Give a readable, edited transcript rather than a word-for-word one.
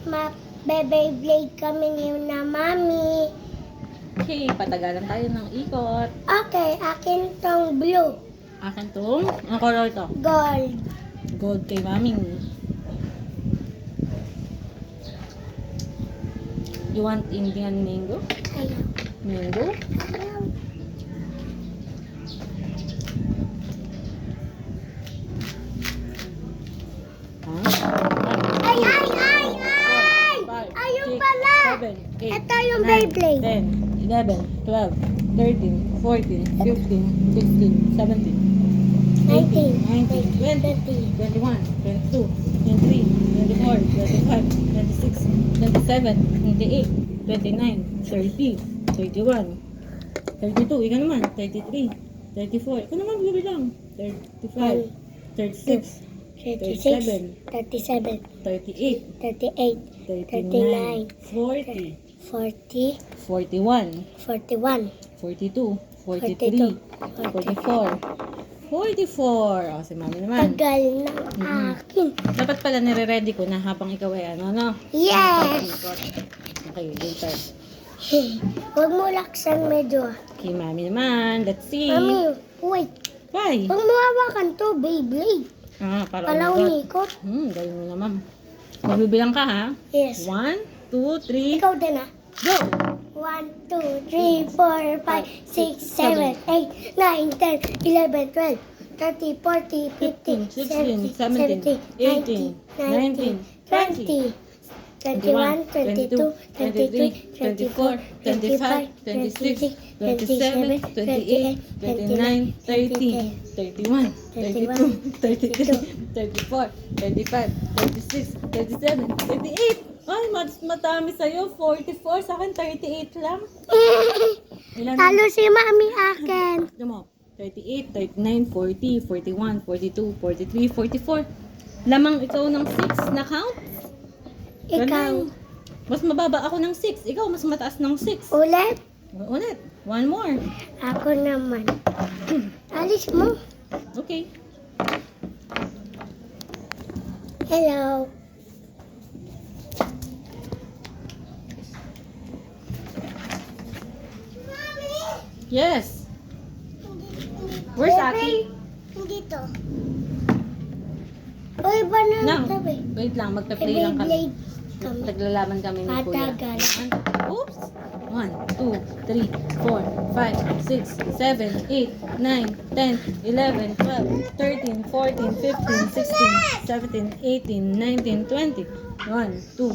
Ma-Beyblade kami ni na mami. Okay, patagalan tayo ng ikot. Okay, akin tong blue. Akin tong, ang color to? Gold. Gold kay maming. You want Indian mango? Ayaw. Mango? Ayaw. Huh? Ay! Ayun pala! 7, 8, Ito yung Beyblade. 10, 11, 12, 13, 14, 15, 16, 17, 19, 20, 21, 22, 23, 24, 25, 26, 27, 28, 29, 30, 31, 32, ikaw naman, 33, 34, ikaw naman bibilang, 35, 36, 36, 37, 38, 38, 39, 40, 40, 41, 41, 42, 43, 44, 44. O, si mami naman. tagal ng akin. Dapat pala nire-ready ko na habang ikaw ay ano. Yes! Okay, later. Huwag mo laksan medyo. Okay, mami naman. Let's see. Mami, wait. Why? Huwag mo hawakan to, Beyblade. Para Kala umikot. umikot. Galing mo naman. Magbibilang ka ha? Yes. 1, 2, 3, Ikaw din ah. go! 1, 2, 3, 4, 5, 6, 7, 8, 9, 10, 11, 12, 13, 14, 15, 16, 17, 18, 19, 20, 21, 22, 23, 24, 25, 26, 27, 28, 29, 30, 31, 32, 33, 34, 35, 36, 37, 38. Ay, mas matami sa'yo. 44. Sa akin, 38 lang. Ilan? Talo si mami akin. Tignan mo. 38, 39, 40, 41, 42, 43, 44. Lamang ikaw ng 6 na count? Ikaw. Galing. Mas mababa ako ng 6. Ikaw, mas mataas ng 6. Ulit. Ulit. One more. Ako naman. Alis mo. Okay. Hello. Yes. Where's Aki? Dito. Uy, ba na No. tabi? Wait lang. Magpa-play lang kami. Beyblade kami. Naglalaman kami ni Kuya. Matagal. Oops. 1, 2, 3, 4, 5, 6, 7, 8, 9, 10, 11, 12, 13, 14, 15, 16, 17, 18, 19, 20. 1, 2,